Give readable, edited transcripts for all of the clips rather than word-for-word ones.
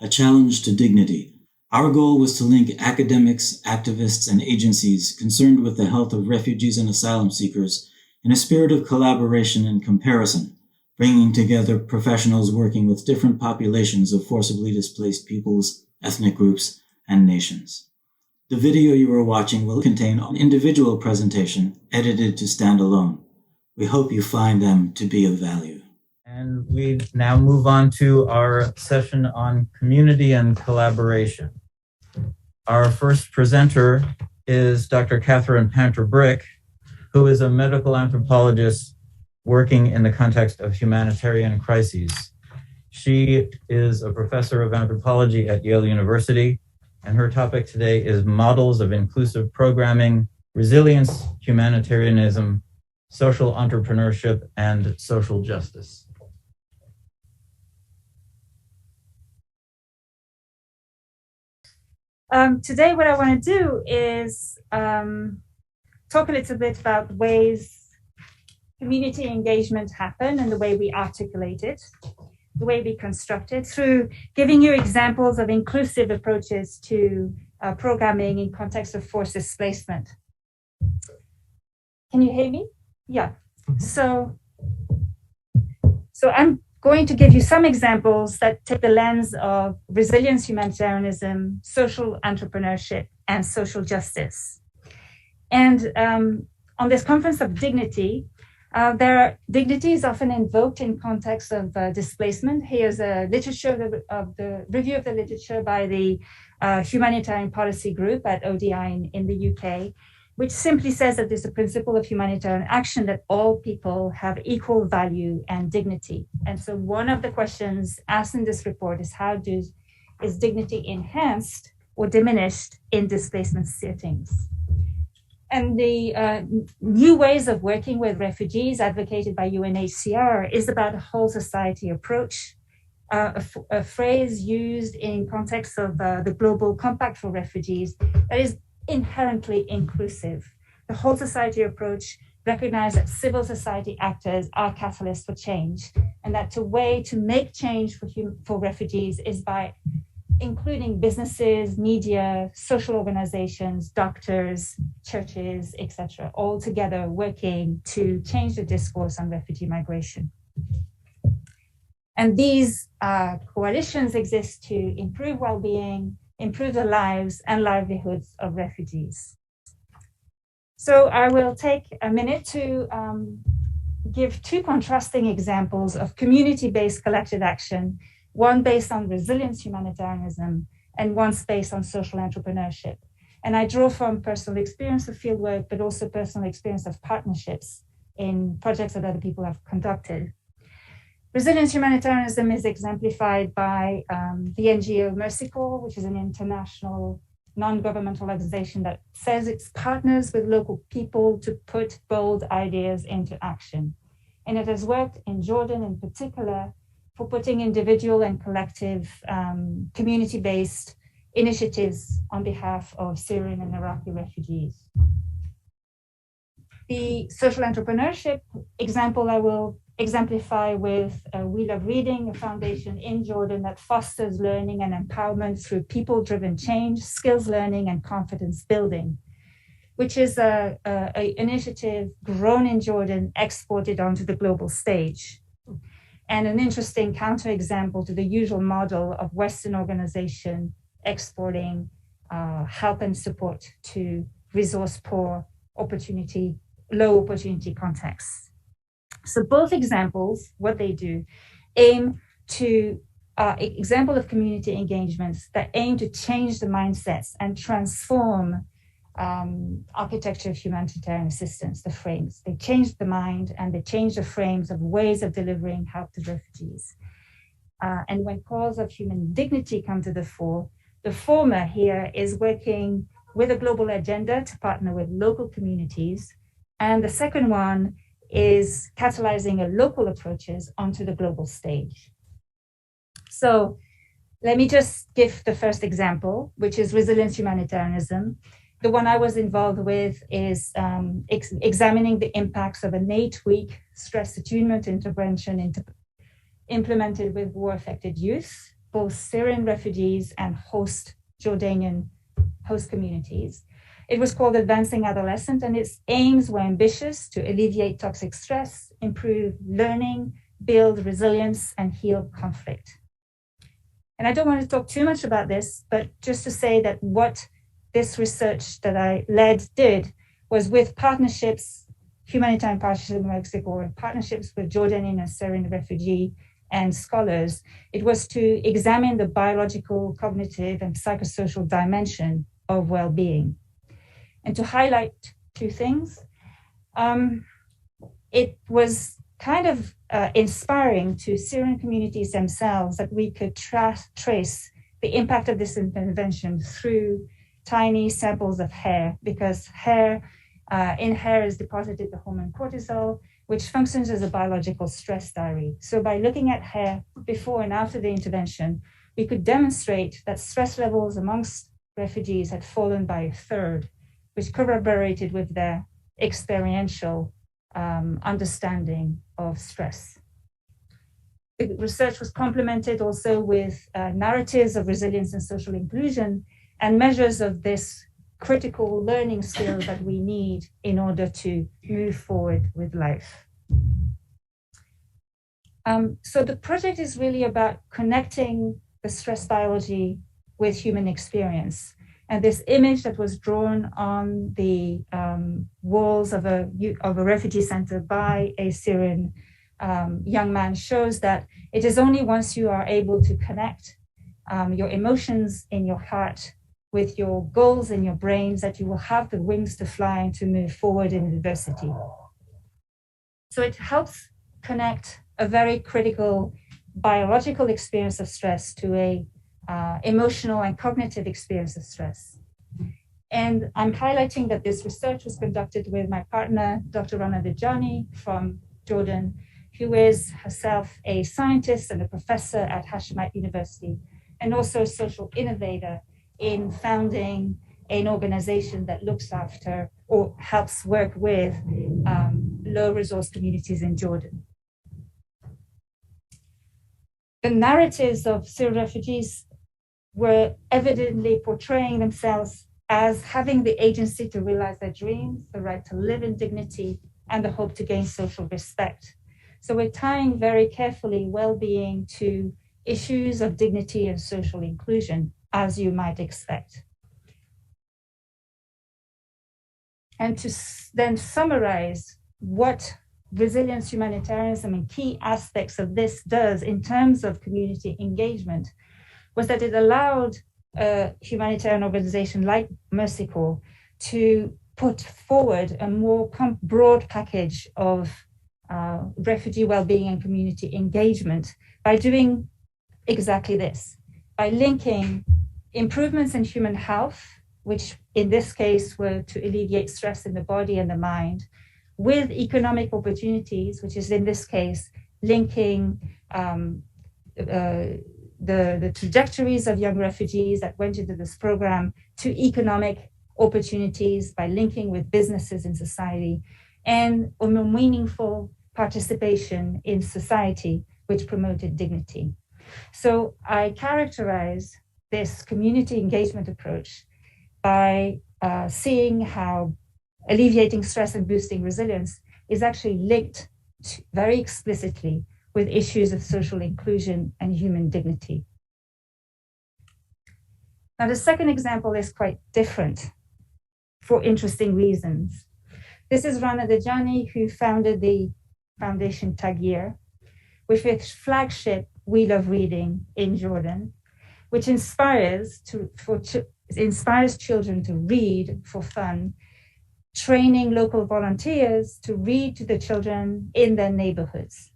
A Challenge to Dignity. Our goal was to link academics, activists, and agencies concerned with the health of refugees and asylum seekers in a spirit of collaboration and comparison, bringing together professionals working with different populations of forcibly displaced peoples, ethnic groups, and nations. The video you are watching will contain an individual presentation edited to stand alone. We hope you find them to be of value. And we now move on to our session on community and collaboration. Our first presenter is Dr. Catherine Panter, who is a medical anthropologist working in the context of humanitarian crises. She is a professor of anthropology at Yale University, and her topic today is Models of Inclusive Programming, Resilience, Humanitarianism, Social Entrepreneurship, and Social Justice. Today, what I want to do is talk a little bit about ways community engagement happen and the way we articulate it, the way we construct it, through giving you examples of inclusive approaches to programming in context of forced displacement. Can you hear me? Yeah. So I'm going to give you some examples that take the lens of resilience, humanitarianism, social entrepreneurship, and social justice. And on this conference of dignity, dignity is often invoked in context of displacement. Here's a literature of the review of the literature by the Humanitarian Policy Group at ODI in the UK, which simply says that there's a principle of humanitarian action that all people have equal value and dignity. And so one of the questions asked in this report is is dignity enhanced or diminished in displacement settings? And the new ways of working with refugees advocated by UNHCR is about a whole society approach, a phrase used in context of the Global Compact for Refugees that is inherently inclusive. The whole society approach recognizes that civil society actors are catalysts for change, and that the way to make change for refugees is by including businesses, media, social organizations, doctors, churches, etc., all together working to change the discourse on refugee migration. And these coalitions exist to improve well-being, improve the lives and livelihoods of refugees. So I will take a minute to give two contrasting examples of community-based collective action, one based on resilience humanitarianism and one based on social entrepreneurship. And I draw from personal experience of fieldwork, but also personal experience of partnerships in projects that other people have conducted. Resilience humanitarianism is exemplified by the NGO Mercy Corps, which is an international non-governmental organization that says it partners with local people to put bold ideas into action. And it has worked in Jordan in particular for putting individual and collective community-based initiatives on behalf of Syrian and Iraqi refugees. The social entrepreneurship example I will exemplify with We Love Reading, a foundation in Jordan that fosters learning and empowerment through people-driven change, skills learning, and confidence building, which is an initiative grown in Jordan, exported onto the global stage. And an interesting counterexample to the usual model of Western organization exporting help and support to resource-poor, low opportunity contexts. So both examples, what they do, aim to example of community engagements that aim to change the mindsets and transform architecture of humanitarian assistance, the frames. They change the mind and they change the frames of ways of delivering help to refugees. And when cause of human dignity come to the fore, the former here is working with a global agenda to partner with local communities. And the second one is catalyzing a local approaches onto the global stage. So let me just give the first example, which is resilience humanitarianism. The one I was involved with is examining the impacts of an 8-week stress attunement intervention implemented with war-affected youth both Syrian refugees and Jordanian host communities. It was called Advancing Adolescent, and its aims were ambitious to alleviate toxic stress, improve learning, build resilience, and heal conflict. And I don't want to talk too much about this, but just to say that what this research that I led did was with partnerships, humanitarian partnerships in Mexico, and partnerships with Jordanian and Syrian refugee and scholars, it was to examine the biological, cognitive, and psychosocial dimension of well-being. And to highlight two things, it was kind of inspiring to Syrian communities themselves that we could trace the impact of this intervention through tiny samples of hair, because in hair is deposited the hormone cortisol, which functions as a biological stress diary. So by looking at hair before and after the intervention, we could demonstrate that stress levels amongst refugees had fallen by a third, which corroborated with their experiential understanding of stress. The research was complemented also with narratives of resilience and social inclusion and measures of this critical learning skill that we need in order to move forward with life. So the project is really about connecting the stress biology with human experience. And this image that was drawn on the walls of a refugee center by a Syrian young man shows that it is only once you are able to connect your emotions in your heart with your goals in your brains that you will have the wings to fly and to move forward in adversity. So it helps connect a very critical biological experience of stress to a emotional and cognitive experience of stress. And I'm highlighting that this research was conducted with my partner, Dr. Rana Dejani from Jordan, who is herself a scientist and a professor at Hashemite University, and also a social innovator in founding an organization that looks after or helps work with low resource communities in Jordan. The narratives of Syrian refugees were evidently portraying themselves as having the agency to realize their dreams, the right to live in dignity, and the hope to gain social respect. So we're tying very carefully well-being to issues of dignity and social inclusion, as you might expect. And to then summarize what resilience humanitarianism and key aspects of this does in terms of community engagement was that it allowed a humanitarian organization like Mercy Corps to put forward a more broad package of refugee well-being and community engagement by doing exactly this, by linking improvements in human health, which in this case were to alleviate stress in the body and the mind, with economic opportunities, which is in this case linking the trajectories of young refugees that went into this program to economic opportunities by linking with businesses in society, and a more meaningful participation in society, which promoted dignity. So I characterize this community engagement approach by seeing how alleviating stress and boosting resilience is actually linked very explicitly with issues of social inclusion and human dignity. Now, the second example is quite different for interesting reasons. This is Rana Dejani, who founded the Foundation Tagir, with its flagship We Love Reading in Jordan, which inspires children to read for fun, training local volunteers to read to the children in their neighborhoods.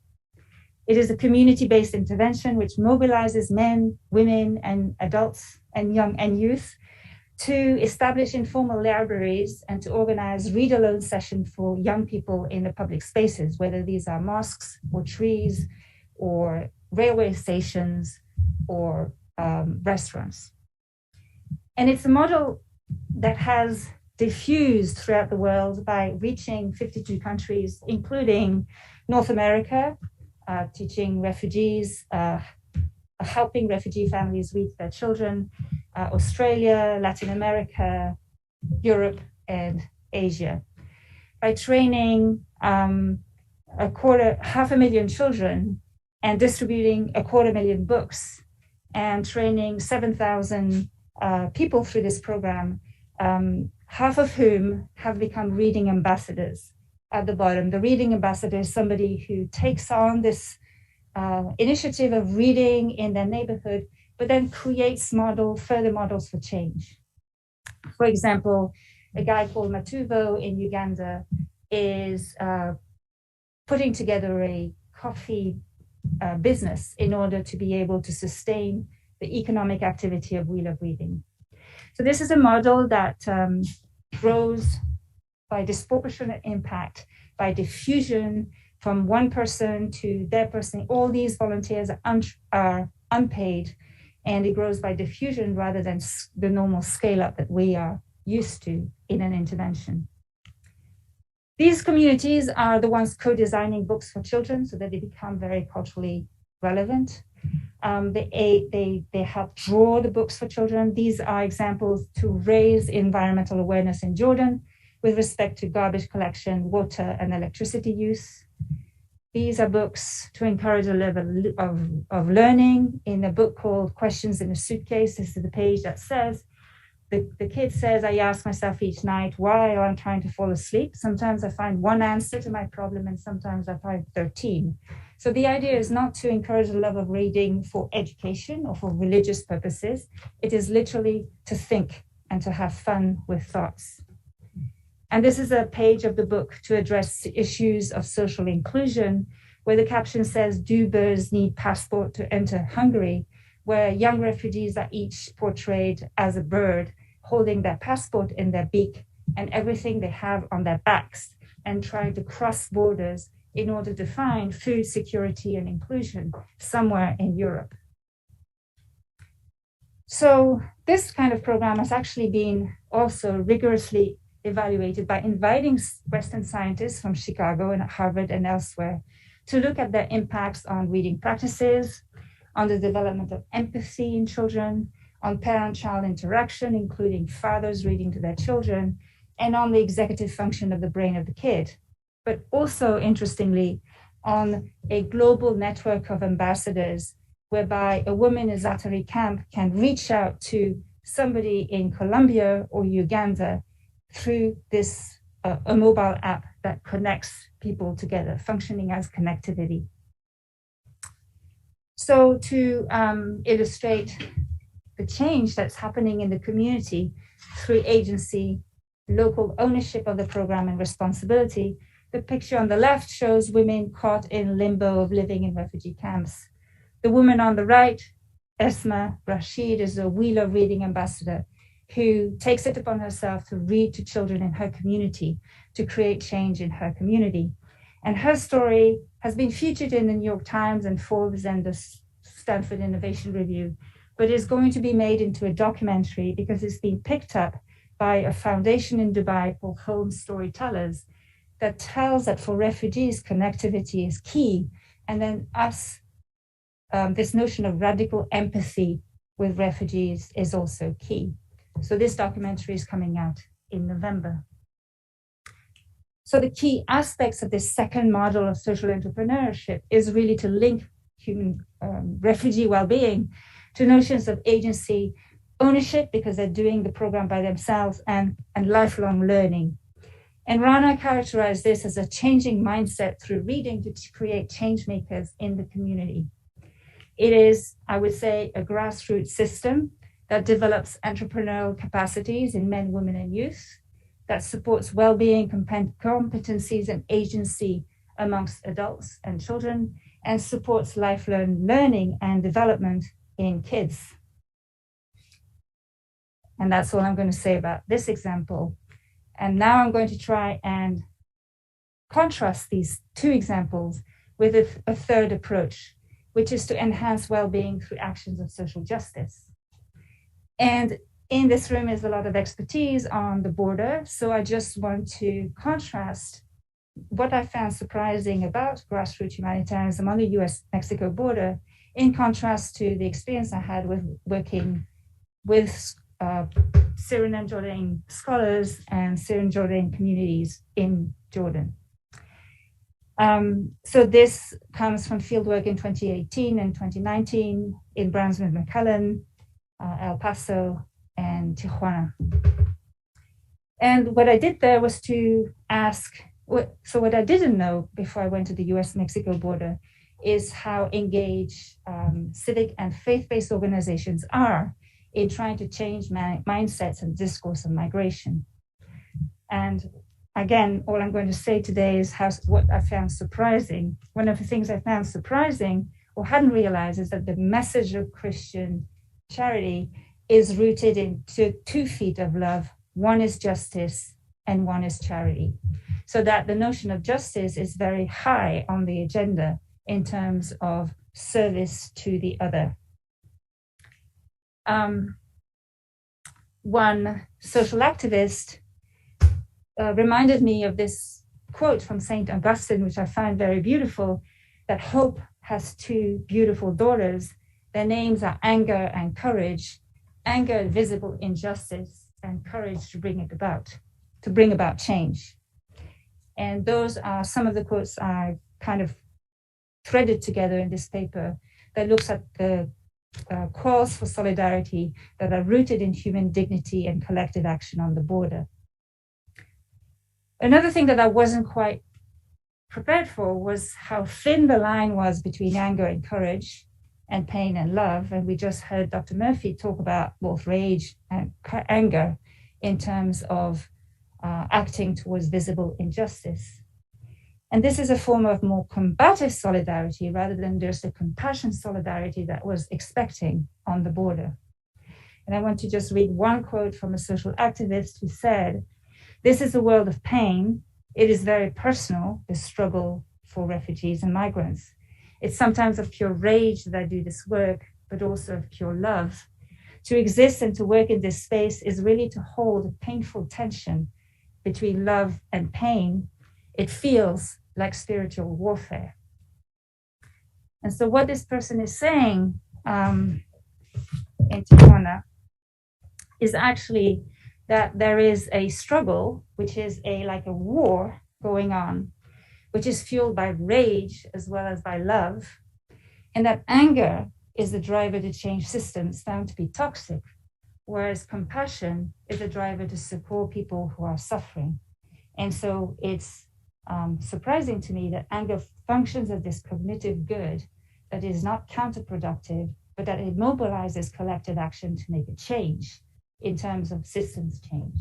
It is a community-based intervention which mobilizes men, women, and adults and young and youth to establish informal libraries and to organize read-alone sessions for young people in the public spaces, whether these are mosques or trees or railway stations or restaurants. And it's a model that has diffused throughout the world by reaching 52 countries, including North America, teaching refugees helping refugee families read their children, Australia, Latin America, Europe, and Asia. By training 500,000 children and distributing 250,000 books and training 7,000 people through this program, half of whom have become reading ambassadors. At the bottom, the reading ambassador is somebody who takes on this initiative of reading in their neighborhood, but then creates further models for change. For example, a guy called Matuvo in Uganda is putting together a coffee business in order to be able to sustain the economic activity of Wheel of Reading. So this is a model that grows by disproportionate impact, by diffusion from one person to their person. All these volunteers are unpaid, and it grows by diffusion rather than the normal scale-up that we are used to in an intervention. These communities are the ones co-designing books for children so that they become very culturally relevant. They help draw the books for children. These are examples to raise environmental awareness in Jordan with respect to garbage collection, water, and electricity use. These are books to encourage a level of learning. In a book called Questions in a Suitcase, this is the page that says, the kid says, I ask myself each night, why I'm trying to fall asleep. Sometimes I find one answer to my problem, and sometimes I find 13. So the idea is not to encourage a love of reading for education or for religious purposes. It is literally to think and to have fun with thoughts. And this is a page of the book to address issues of social inclusion, where the caption says, do birds need passport to enter Hungary? Where young refugees are each portrayed as a bird holding their passport in their beak and everything they have on their backs and trying to cross borders in order to find food security and inclusion somewhere in Europe. So this kind of program has actually been also rigorously evaluated by inviting Western scientists from Chicago and Harvard and elsewhere to look at their impacts on reading practices, on the development of empathy in children, on parent-child interaction, including fathers reading to their children, and on the executive function of the brain of the kid. But also, interestingly, on a global network of ambassadors, whereby a woman in Zaatari camp can reach out to somebody in Colombia or Uganda through this a mobile app that connects people together, functioning as connectivity. So to illustrate the change that's happening in the community through agency, local ownership of the program and responsibility, the picture on the left shows women caught in limbo of living in refugee camps. The woman on the right, Esma Rashid, is a Wheel of Reading ambassador who takes it upon herself to read to children in her community, to create change in her community. And her story has been featured in the New York Times and Forbes and the Stanford Innovation Review, but is going to be made into a documentary because it's been picked up by a foundation in Dubai called Home Storytellers that tells that for refugees, connectivity is key. And then this notion of radical empathy with refugees is also key. So this documentary is coming out in November. So the key aspects of this second model of social entrepreneurship is really to link human refugee well-being to notions of agency, ownership, because they're doing the program by themselves, and lifelong learning. And Rana characterized this as a changing mindset through reading to create change makers in the community. It is, I would say, a grassroots system that develops entrepreneurial capacities in men, women, and youth, that supports well-being, competencies, and agency amongst adults and children, and supports lifelong learning and development in kids. And that's all I'm going to say about this example. And now I'm going to try and contrast these two examples with a third approach, which is to enhance well-being through actions of social justice. And in this room is a lot of expertise on the border, so I just want to contrast what I found surprising about grassroots humanitarianism on the US-Mexico border in contrast to the experience I had with working with Syrian and Jordan scholars and Syrian Jordan communities in Jordan. So this comes from fieldwork in 2018 and 2019 in Brownsville-McAllen, El Paso, and Tijuana. And what I did there was to ask, so what I didn't know before I went to the US-Mexico border is how engaged civic and faith-based organizations are in trying to change mindsets and discourse on migration. And again, all I'm going to say today is what I found surprising. One of the things I found surprising or hadn't realized is that the message of Christian charity is rooted in two feet of love. One is justice and one is charity. So that the notion of justice is very high on the agenda in terms of service to the other. One social activist reminded me of this quote from St. Augustine, which I find very beautiful, that hope has two beautiful daughters. Their names are anger and courage. Anger, visible injustice, and courage to bring about change. And those are some of the quotes I kind of threaded together in this paper that looks at the calls for solidarity that are rooted in human dignity and collective action on the border. Another thing that I wasn't quite prepared for was how thin the line was between anger and courage and pain and love. And we just heard Dr. Murphy talk about both rage and anger in terms of acting towards visible injustice. And this is a form of more combative solidarity rather than just a compassion solidarity that was expecting on the border. And I want to just read one quote from a social activist who said, "This is a world of pain. It is very personal, the struggle for refugees and migrants. It's sometimes of pure rage that I do this work, but also of pure love. To exist and to work in this space is really to hold a painful tension between love and pain. It feels like spiritual warfare." And so what this person is saying in Tijuana is actually that there is a struggle, which is like a war going on, which is fueled by rage as well as by love, and that anger is the driver to change systems found to be toxic, whereas compassion is a driver to support people who are suffering. And so it's surprising to me that anger functions as this cognitive good that is not counterproductive, but that it mobilizes collective action to make a change in terms of systems change.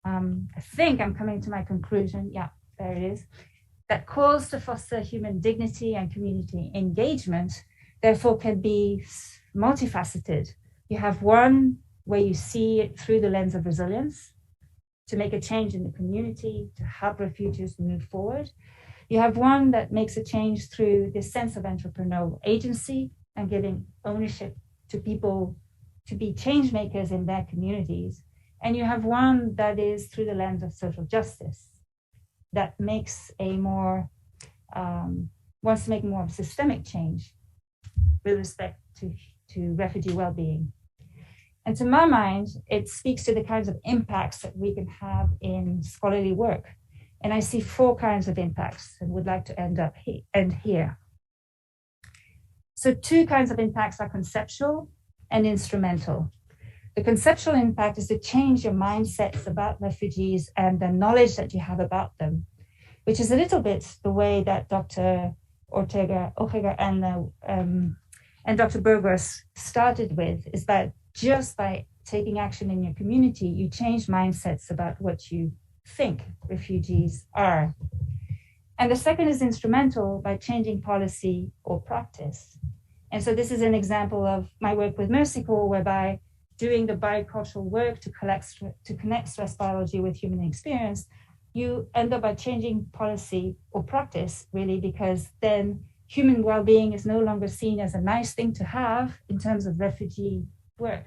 I think I'm coming to my conclusion. Yeah, there it is. That calls to foster human dignity and community engagement, therefore, can be multifaceted. You have one where you see it through the lens of resilience, to make a change in the community, to help refugees move forward. You have one that makes a change through this sense of entrepreneurial agency and giving ownership to people to be change makers in their communities. And you have one that is through the lens of social justice, that makes a more, wants to make more of systemic change with respect to refugee well-being. And to my mind, it speaks to the kinds of impacts that we can have in scholarly work. And I see 4 kinds of impacts and would like to end here. So 2 kinds of impacts are conceptual and instrumental. The conceptual impact is to change your mindsets about refugees and the knowledge that you have about them, which is a little bit the way that Dr. Ojeda and Dr. Burgos started with, is that just by taking action in your community, you change mindsets about what you think refugees are. And the second is instrumental by changing policy or practice. And so this is an example of my work with Mercy Corps, whereby doing the bicultural work to connect stress biology with human experience, you end up by changing policy or practice, really, because then human well-being is no longer seen as a nice thing to have in terms of refugee work,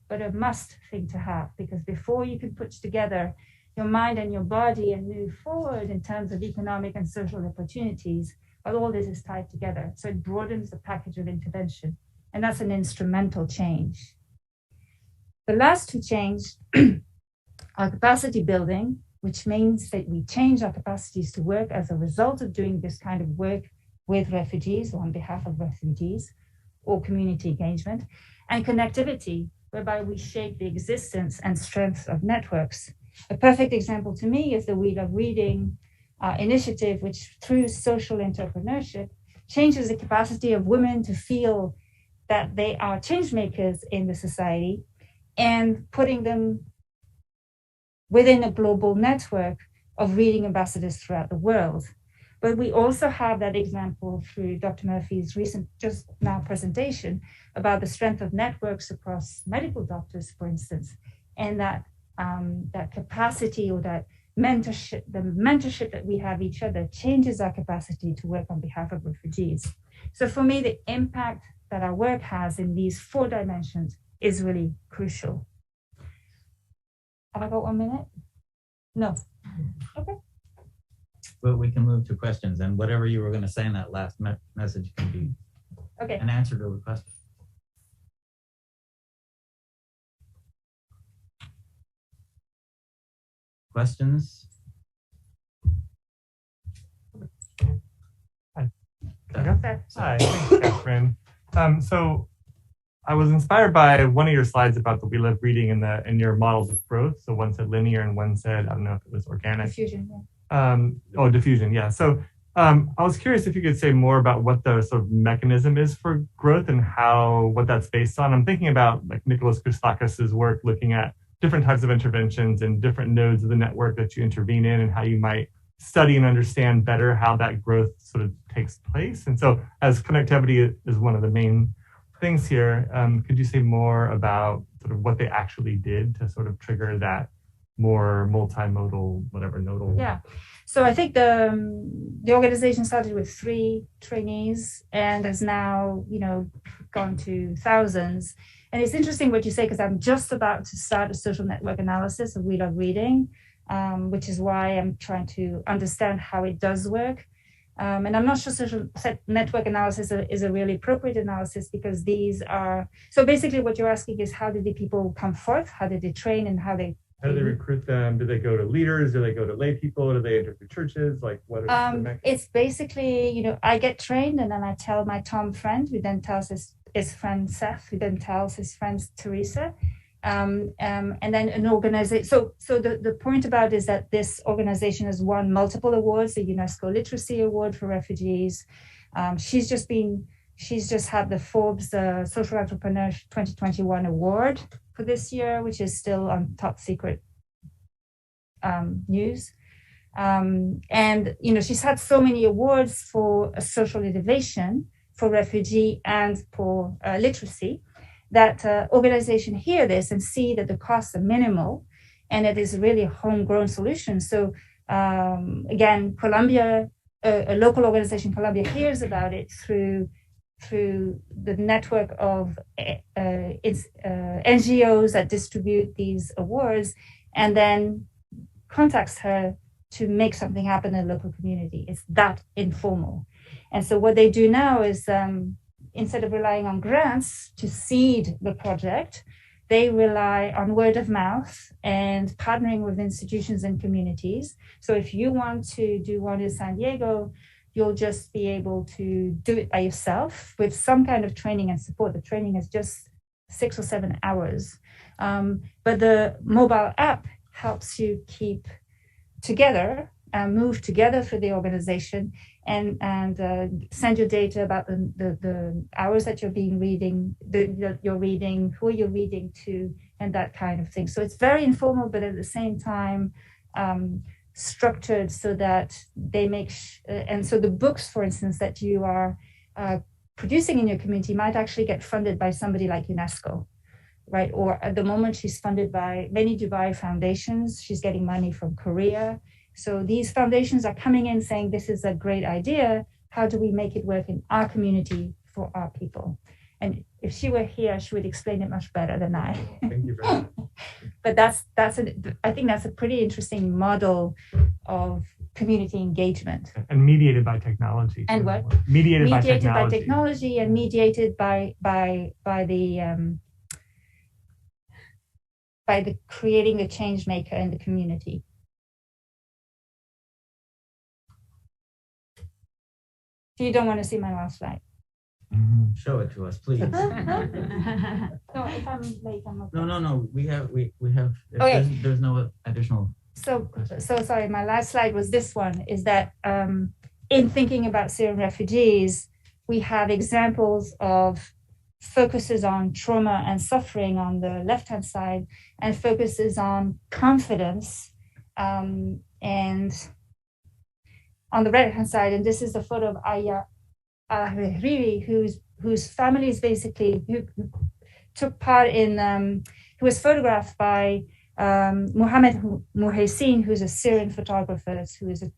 but a must thing to have, because before you can put together your mind and your body and move forward in terms of economic and social opportunities, but all this is tied together. So it broadens the package of intervention, and that's an instrumental change. The last two changes are capacity building, which means that we change our capacities to work as a result of doing this kind of work with refugees or on behalf of refugees, or community engagement, and connectivity, whereby we shape the existence and strength of networks. A perfect example to me is the We Love Reading initiative, which through social entrepreneurship changes the capacity of women to feel that they are change makers in the society and putting them within a global network of reading ambassadors throughout the world. But we also have that example through Dr. Murphy's recent just now presentation about the strength of networks across medical doctors, for instance, and that capacity or that mentorship, the mentorship that we have each other changes our capacity to work on behalf of refugees. So for me, the impact that our work has in these 4 dimensions is really crucial. Have I got 1 minute? No. Okay. Well, we can move to questions, and whatever you were going to say in that last message can be an answer to a question. Questions? Hi, thanks, Catherine. So I was inspired by one of your slides about the We Love Reading in your models of growth. So one said linear and one said, I don't know if it was organic. Diffusion, yeah. Diffusion, yeah. So I was curious if you could say more about what the sort of mechanism is for growth and what that's based on. I'm thinking about like Nicholas Christakis's work looking at different types of interventions and different nodes of the network that you intervene in and how you might study and understand better how that growth sort of takes place. And so as connectivity is one of the main things here, could you say more about sort of what they actually did to sort of trigger that more multimodal, whatever, nodal? Yeah. So I think the organization started with 3 trainees and has now, gone to thousands. And it's interesting what you say, because I'm just about to start a social network analysis of We Love Reading, which is why I'm trying to understand how it does work. And I'm not sure social network analysis is a really appropriate analysis, because these are, so basically what you're asking is how did the people come forth? How did they train and how do they recruit them? Do they go to leaders? Do they go to lay people? Do they interview churches? Like what? It's basically, I get trained and then I tell my Tom friend, who then tells his friend Seth, who then tells his friend Teresa. And then an organization. So the point about is that this organization has won multiple awards, the Unesco Literacy Award for Refugees. She's just had the Forbes Social Entrepreneur 2021 Award for this year, which is still on top secret news. And she's had so many awards for social innovation, for refugee and for literacy, that organization hear this and see that the costs are minimal and it is really a homegrown solution. So again, Colombia, a local organization, Colombia, hears about it through the network of NGOs that distribute these awards, and then contacts her to make something happen in the local community. It's that informal. And so what they do now is, instead of relying on grants to seed the project, they rely on word of mouth and partnering with institutions and communities. So if you want to do one in San Diego, you'll just be able to do it by yourself with some kind of training and support. The training is just 6 or 7 hours. But the mobile app helps you keep together and move together for the organization and send your data about the hours that you're reading, you're reading, who you're reading to, and that kind of thing. So it's very informal, but at the same time structured so that they make and so the books, for instance, that you are producing in your community might actually get funded by somebody like UNESCO, right? Or at the moment she's funded by many Dubai foundations. She's getting money from Korea. So these foundations are coming in saying, this is a great idea. How do we make it work in our community for our people? And if she were here, she would explain it much better than I. Thank you very much. But I think that's a pretty interesting model of community engagement. And mediated by technology. And what? Mediated by technology and mediated by the creating the change maker in the community. So you don't want to see my last slide? Show it to us, please. No, if I'm late, I'm okay. No. We have. Okay. There's no additional. So sorry. My last slide was this one. Is that in thinking about Syrian refugees, we have examples of focuses on trauma and suffering on the left-hand side, and focuses on confidence, and on the right-hand side. And this is a photo of Aya Hariri, whose family is basically who took part in. Who was photographed by Mohammed Muhaisin, who's a Syrian photographer, who is a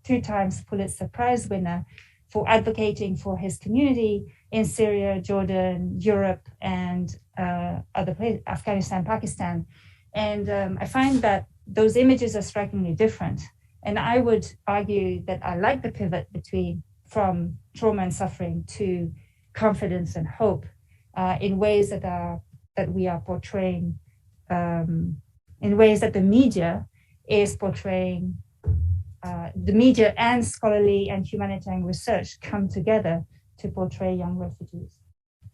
2 times Pulitzer Prize winner for advocating for his community in Syria, Jordan, Europe, and other places, Afghanistan, Pakistan. And I find that those images are strikingly different. And I would argue that I like the pivot from trauma and suffering to confidence and hope in ways that we are portraying, in ways that the media is portraying. The media and scholarly and humanitarian research come together to portray young refugees.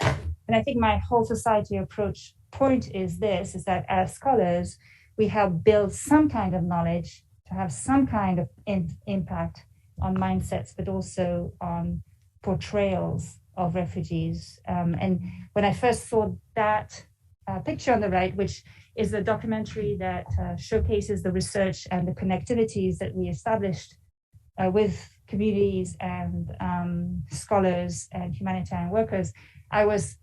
And I think my whole society approach point is that as scholars, we have built some kind of knowledge to have some kind of impact on mindsets, but also on portrayals of refugees. And when I first saw that picture on the right, which is a documentary that showcases the research and the connectivities that we established with communities and scholars and humanitarian workers, I was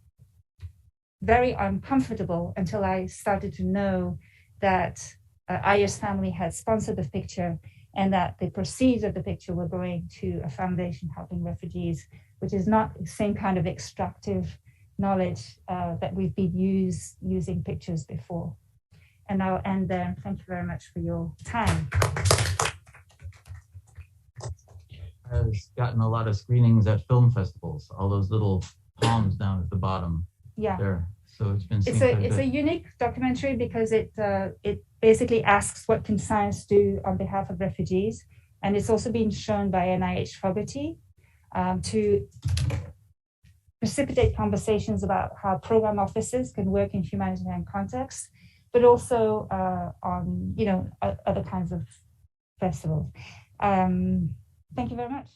very uncomfortable until I started to know that Aya's family had sponsored the picture, and that the proceeds of the picture were going to a foundation helping refugees, which is not the same kind of extractive knowledge that we've been using pictures before. And I'll end there. Thank you very much for your time. Has gotten a lot of screenings at film festivals. All those little palms down at the bottom. Yeah. There. So it's been. It's a unique documentary because it basically asks what can science do on behalf of refugees, and it's also been shown by NIH Fogarty to precipitate conversations about how program offices can work in humanitarian contexts, but also on other kinds of festivals. Thank you very much.